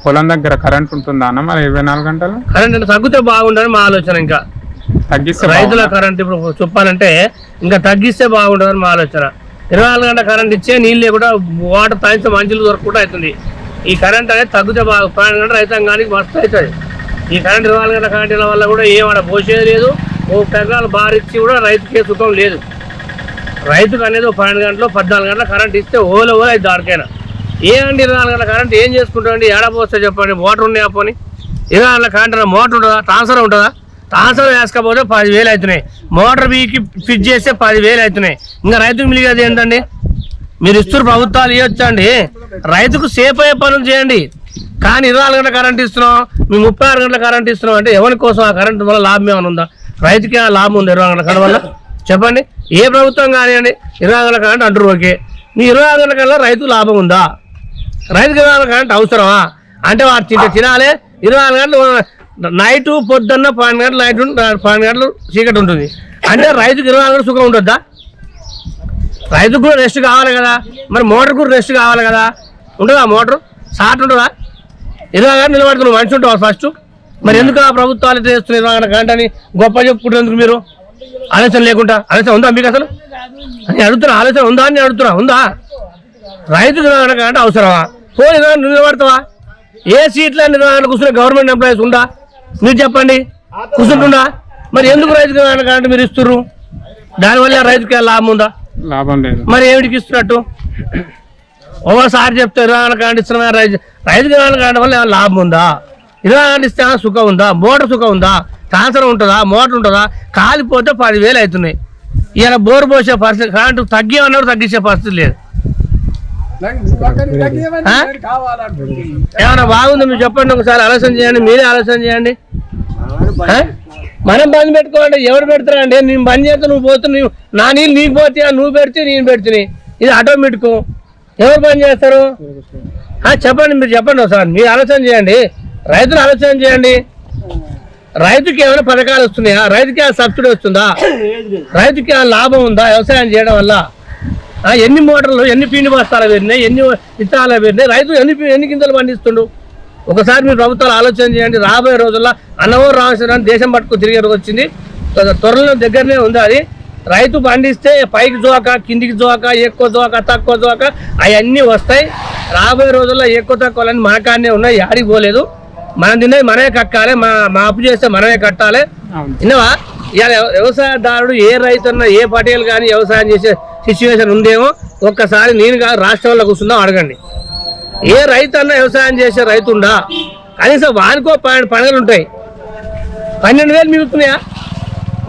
పొలం దగ్గర కరెంట్ ఉంటుందా అన్న మరి 24 గంటలు? కరెంట్ అంటే తగ్గితే బాగుండని మా ఆలోచన. ఇంకా తగ్గిస్తే రైతుల కరెంట్ ఇప్పుడు చెప్పాలంటే ఇంకా తగ్గిస్తే బాగుంటుందని మా ఆలోచన. 24 గంటల కరెంట్ ఇచ్చే నీళ్ళు లేకుండా వాటర్ తాగితే మంచిలు దొరకకుండా అవుతుంది. ఈ కరెంట్ అనేది తగ్గితే బాగా 12 గంటల రైతాంగానికి మస్తు అవుతుంది. ఈ కరెంట్ 24 గంటల కరెంట్ వల్ల కూడా ఏమన్నా పోసేది లేదు. 1 ఎకరాలు బారిచ్చి కూడా రైతుకే సుఖం లేదు. రైతుకు అనేది 12 గంటలు 14 గంటల కరెంట్ ఇస్తే ఓలో అది దానికైనా. ఏమండి 24 గంటల కరెంట్ ఏం చేసుకుంటామండి? ఏడపోస్తే చెప్పండి. మోటార్ ఉన్నాయా పోనీ? 24 గంటల కరెంట్ మోటార్ ఉంటుందా? ట్రాన్స్ఫర్ ఉంటుందా? ట్రాన్స్ఫర్ వేసుకపోతే 10,000 అవుతున్నాయి. మోటార్ బీకి ఫిట్ చేస్తే 10,000 అవుతున్నాయి. ఇంకా రైతుకు మిలిగేది ఏంటండి? మీరు ఇస్తున్న ప్రభుత్వాలు ఇవ్వచ్చండి. రైతుకు సేఫ్ అయ్యే పనులు చేయండి. కానీ 24 గంటల కరెంట్ ఇస్తున్నాం, మేము 36 గంటల కరెంట్ ఇస్తున్నాం అంటే ఎవరి కోసం? ఆ కరెంట్ వల్ల లాభం ఏమైనా ఉందా? రైతుకి ఏమైనా లాభం ఉంది 24 గంటల కరెంట్ వల్ల? చెప్పండి. ఏ ప్రభుత్వం కానివ్వండి 24 గంటల కరెంట్ అంటారు ఓకే. మీ 24 గంటల కల్లా రైతుకు లాభం ఉందా? రైతుకి 24 గంటల కరెంట్ అవసరమా? అంటే వాడు తినాలి. 24 గంటలు నైటు పొద్దున్న 12 గంటలు నైట్ 12 గంటలు చీకటి ఉంటుంది. అంటే రైతుకు 24 గంటలు సుఖం ఉంటుందా? రైతుకు కూడా రెస్ట్ కావాలి కదా. మరి మోటార్ కూడా రెస్ట్ కావాలి కదా. ఉంటుందా మోటార్? షార్ట్ ఉంటుందా? 24 గంటలు నిలబడుతున్న మనిషి ఉంటారు ఫస్ట్. మరి ఎందుకు ఆ ప్రభుత్వాలు చేస్తున్నారు 24 గంటల గంట అని గొప్ప చెప్పుకుంటున్నందుకు? మీరు ఆలోచన లేకుండా ఆలోచన ఉందా మీకు అసలు అని అడుగుతున్నా. ఆలోచన ఉందా అని అడుగుతున్నా. ఉందా? రైతుకు 24 గంటల గంట అవసరమా? పోనీ నిలబడతావా? ఏ సీట్ల 24 గంటలు కూర్చున్న గవర్నమెంట్ ఎంప్లాయీస్ ఉందా? మీరు చెప్పండి. కూర్చుంటుందా? మరి ఎందుకు రైతుకు 24 గంటల గంట మీరు ఇస్తున్నారు? దానివల్ల రైతుకి లాభం ఉందా? లాభం లేదు. మరి ఏమిటికి ఇస్తున్నట్టు? ఒకసారి చెప్తే 24 గంటల కరెంట్ ఇస్తున్నా రైతుకి 24 గంటల వల్ల ఏమైనా లాభం ఉందా? 24 గంటలు ఇస్తే సుఖం ఉందా? మోటార్ సుఖం ఉందా? ట్రాన్స్ఫర్ ఉంటుందా? మోటార్ ఉంటుందా? కాలిపోతే 10,000 అవుతున్నాయి. ఇలా బోర్ పోసే పరిస్థితి, కరెంటు తగ్గేమన్నాడు తగ్గించే పరిస్థితి లేదు. ఏమన్నా బాగుంది మీరు చెప్పండి. ఒకసారి ఆలోచన చేయండి. మీరే ఆలోచన చేయండి. మనం బంద్ పెట్టుకోవాలంటే ఎవరు పెడతారండి? నేను బంద్ చేస్తే నువ్వు పోతున్నావు, నా నీళ్ళు నీకు పోతే నువ్వు పెడితే నేను పెడుతున్నాయి. ఇది ఆటోమేటిక్. ఎవరు బంద్ చేస్తారు? చెప్పండి. మీరు చెప్పండి ఒకసారి. మీరు ఆలోచన చేయండి. రైతులు ఆలోచన చేయండి. రైతుకి ఏమైనా పథకాలు వస్తున్నాయా? రైతుకి ఏమైనా సబ్సిడీ వస్తుందా? రైతుకి ఏమైనా లాభం ఉందా వ్యవసాయం చేయడం వల్ల? ఎన్ని మోటార్లు, ఎన్ని పిండి బస్తాలు పెరిగినాయి, ఎన్ని విత్తనాలు పెరిగినాయి, రైతు ఎన్ని గింజలు పండిస్తుండు? ఒకసారి మీరు ప్రభుత్వాలు ఆలోచన చేయండి. రాబోయే రోజుల్లో అన్నవరం రామేశ్వరం దేశం పట్టుకు తిరిగి వచ్చింది. త్వరలో దగ్గరనే ఉంది. అది రైతు పండిస్తే పైకి జోక, కిందికి జోక, ఎక్కువ జోక, తక్కువ జోక అవన్నీ వస్తాయి. రాబోయే రోజుల్లో ఎక్కువ తక్కువలని మనకాన్నే ఉన్నాయి. యాడికి పోలేదు. మనం తినేది మనమే కట్టాలి. మా అప్పు చేస్తే మనమే కట్టాలి. విన్నావా? ఇవాళ వ్యవసాయదారుడు ఏ రైతన్నా ఏ పటేల్ కానీ వ్యవసాయం చేసే సిచ్యువేషన్ ఉందేమో ఒక్కసారి నేను కాదు రాష్ట్రంలో కూర్చుందాం అడగండి. ఏ రైతు అన్నా వ్యవసాయం చేసే రైతు ఉండా? కనీసం వానికో పండుగలు ఉంటాయి. 12,000 మిగులుతున్నాయా?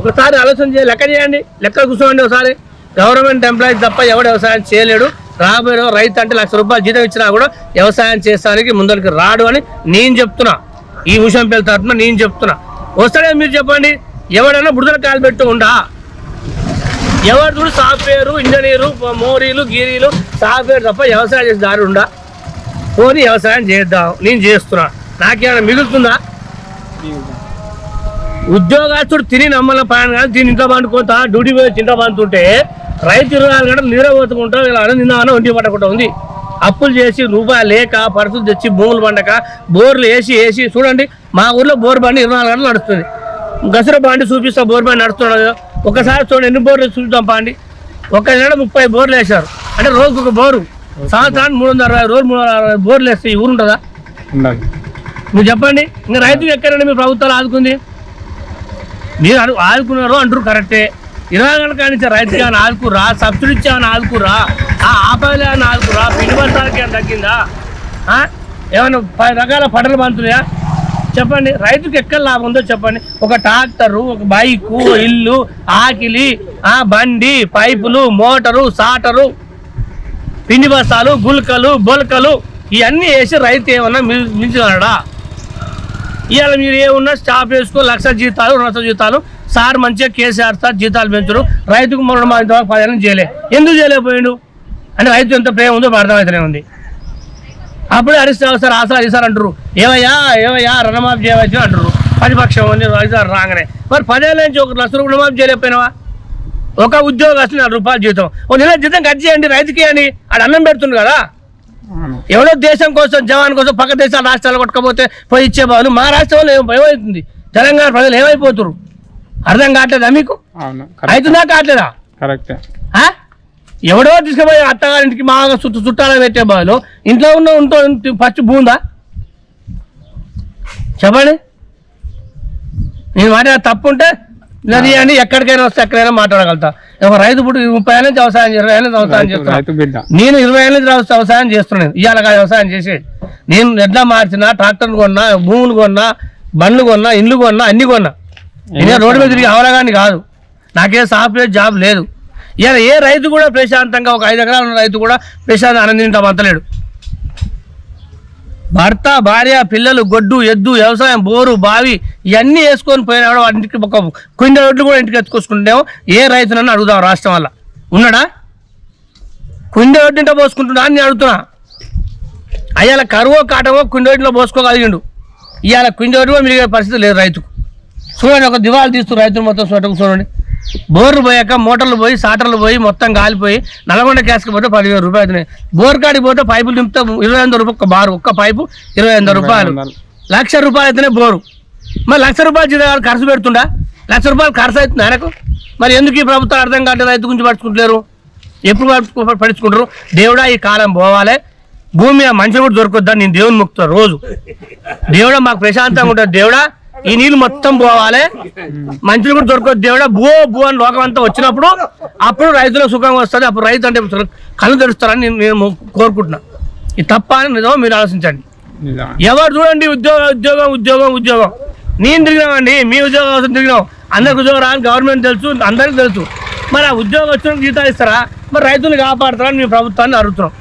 ఒకసారి ఆలోచన చేయాలి. లెక్క చేయండి. లెక్క కూర్చోండి ఒకసారి. గవర్నమెంట్ ఎంప్లాయీస్ తప్ప ఎవడు వ్యవసాయం చేయలేడు. రాబోయే రైతు అంటే ₹1,00,000 జీతం ఇచ్చినా కూడా వ్యవసాయం చేస్తానికి ముందరికి రాడు అని నేను చెప్తున్నా. ఈ విషయం పేరు తరఫున నేను చెప్తున్నా. వస్తాడే మీరు చెప్పండి. ఎవడైనా బుడదల కాలు పెట్టు ఉండా? ఎవరు చూడు సాఫ్ట్వేరు, ఇంజనీరు, మోరీలు, గీరీలు, సాఫ్ట్వేర్ తప్ప వ్యవసాయం చేసే దారి ఉండా? పోనీ వ్యవసాయం చేద్దాం. నేను చేస్తున్నా. నాకేమైనా మిగులుతుందా? ఉద్యోగస్తుడు తిని నమ్మల పని కానీ దీని ఇంట్లో పండుకుంటా డ్యూటీ పోయి ఇంట్లో పండుతుంటే రైతు 24 గంటలు నిద్రపోతుకుంటా ఇలా నిన్న ఒంటి పట్టకుండా ఉంది. అప్పులు చేసి రూపాయలు లేక పరిస్థితులు తెచ్చి భూములు పండక బోర్లు వేసి చూడండి. మా ఊర్లో బోర్ బండి 24 గంటలు నడుస్తుంది. గసర బండి చూపిస్తా బోర్ బండి నడుస్తున్నాడు. ఒకసారి చూడండి ఎన్ని బోర్లు చూద్దాం పండి. ఒక నెల 30 బోర్లు వేశారు. అంటే రోజుకు ఒక బోరు. సంవత్సరానికి 360 రోజులు 360 బోర్లు వేస్తే ఈ ఊరు ఉంటుందా? మీరు చెప్పండి. ఇంకా రైతులు ఎక్కడండి మీరు ప్రభుత్వాలు ఆదుకుంది? మీరు ఆదుకున్నారు అంటారు కరెక్టే. 24 గంటల కానిచ్చే రైతుకి ఏమైనా ఆదుకురా? సబ్సిడీ ఇచ్చి ఏమైనా ఆదుకురా? ఆపాయలు ఏమైనా ఆదుకురా? పిండి బస్తాలకి ఏమైనా తగ్గిందా? ఏమైనా 10 రకాల పంటలు పండుతున్నాయా? చెప్పండి. రైతుకి ఎక్కడ లాభం ఉందో చెప్పండి. ఒక ట్రాక్టరు, ఒక బైకు, ఇల్లు, ఆకిలి, బండి, పైపులు, మోటారు, సాటరు, పిండి బస్తాలు, గుల్కలు, బొలకలు ఇవన్నీ వేసి రైతు ఏమన్నా మించున్నాడా? ఇవాళ మీరు ఏమన్నా స్టాప్ వేసుకో 1,00,000 జీతాలు 2,00,000 జీతాలు సార్ మంచిగా కేసీఆర్ సార్ జీతాలు పెంచరు. రైతుకు మనం 10 ఏళ్ళు చేయలే. ఎందుకు చేయలేకపోయాడు అంటే రైతు ఎంత ప్రేమ ఉందో అర్థమవుతూనే ఉంది. అప్పుడే అరిస్తారు సార్ ఆసారి ఈసారి అంటారు. ఏవయ్యా రుణమాఫీ చేయవచ్చు అంటారు. ప్రతిపక్షం ఉంది రాగానే. మరి 10 ఏళ్ళ నుంచి 1,00,000 రుణమాఫీ చేయలేకపోయినావా? ఒక ఉద్యోగస్తులు ₹4 జీతం, ఓ నెల జీతం కట్ చేయండి రైతుకి అని ఆడు అన్నం పెడుతుంది కదా. అవును. ఎవడో దేశం కోసం జవాన్ కోసం పక్క దేశాల రాష్ట్రాలు కొట్టకపోతే పోయి ఇచ్చే బదులు మా రాష్ట్రంలో ఏమవుతుంది, తెలంగాణ ప్రజలు ఏమైపోతున్నారు అర్థం కావట్లేదా మీకు? అవును అవుతుందా కావట్లేదా? కరెక్టే. ఎవడో తీసుకుపోయి అత్తగారింటికి మాగా చుట్టాలు పెట్టే బదులు ఇంట్లో ఉన్న పచ్చి భూందా చెప్పండి. నేను మాట తప్పు ఉంటే నది అని ఎక్కడికైనా వస్తే ఎక్కడైనా మాట్లాడగలుగుతా. ఒక రైతు పుట్టి 30 ఏళ్ళ నుంచి వ్యవసాయం 20 ఏళ్ళ నుంచి వ్యవసాయం చేస్తున్నా. నేను 20 ఏళ్ళ నుంచి వ్యవసాయం చేస్తున్నాను. ఇవాళ వ్యవసాయం చేసి నేను ఎడ్ల మార్చినా, ట్రాక్టర్లు కొన్నా, భూములు కొన్నా, బండ్లు కొన్నా, ఇండ్లు కొన్నా, అన్ని కొన్నా. నేను రోడ్డు మీద తిరిగి అవలగాని కాదు, నాకే సాఫ్ట్వేర్ జాబ్ లేదు. ఇవాళ ఏ రైతు కూడా ప్రశాంతంగా ఒక 5 ఎకరాలు ఉన్న రైతు కూడా ప్రశాంతంగా ఆనందించడం అంతలేడు. భర్త, భార్య, పిల్లలు, గొడ్డు, ఎద్దు, వ్యవసాయం, బోరు, బావి ఇవన్నీ వేసుకొని పోయినా కూడా వాటికి ఒక కుండ రోడ్లు కూడా ఇంటికి ఎత్తుకొసుకుంటేమో ఏ రైతునన్నా అడుగుదాం. రాష్ట్రం వల్ల ఉన్నాడా? కుండ రోడ్డింటో పోసుకుంటున్నా అని నేను అడుగుతున్నా. అయ్యాల కరువో కాటమో కుండ రోడ్లో పోసుకోగలిగిండు. ఇవాళ కుండ రోడ్డు కూడా మిగిలిన పరిస్థితి లేదు రైతుకు. చూడండి, ఒక దివాళి తీస్తూ రైతులు మొత్తం చూడండి. బోర్లు పోయాక మోటార్లు పోయి సాటర్లు పోయి మొత్తం గాలిపోయి నల్గొండ గ్యాస్కి పోతే 10,000 రూపాయలు అవుతున్నాయి. బోర్ కాడికి పోతే పైపులు నింపితే 25,000 రూపాయలు ఒక బారు, ఒక్క పైపు 25,000 రూపాయలు. 1,00,000 రూపాయలు అయితేనే బోరు. మరి 1,00,000 రూపాయలు జీతాలు ఖర్చు పెడుతుండా? 1,00,000 రూపాయలు ఖర్చు అవుతుంది ఆయనకు. మరి ఎందుకు ఈ ప్రభుత్వం అర్థం కావట్లేదు? రైతు గురించి పడుచుకుంటలేరు. ఎప్పుడు పడుచుకుంటారు? దేవుడా ఈ కాలం పోవాలి, భూమి మనుషులు కూడా దొరకొద్దని నేను దేవుని మొక్కుతాను రోజు. దేవుడా మాకు ప్రశాంతంగా ఉంటుంది, దేవుడా ఈ నీళ్ళు మొత్తం పోవాలి, మంచులు కూడా దొరకదు దేవుడా, భూ అని లోకం అంతా వచ్చినప్పుడు అప్పుడు రైతులకు సుఖంగా వస్తుంది. అప్పుడు రైతు అంటే కళ్ళు తెరుస్తారని నేను కోరుకుంటున్నా. ఇది తప్ప అని నిజమో మీరు ఆలోచించండి. ఎవరు చూడండి ఉద్యోగం నేను తిరిగినామండి, మీ ఉద్యోగం అవసరం తిరిగినాం. అందరికి ఉద్యోగం రాని గవర్నమెంట్ తెలుసు, అందరికీ తెలుసు. మరి ఆ ఉద్యోగం వచ్చిన జీతాలు ఇస్తారా? మరి రైతులు కాపాడతారని మీ ప్రభుత్వాన్ని అడుగుతున్నాం.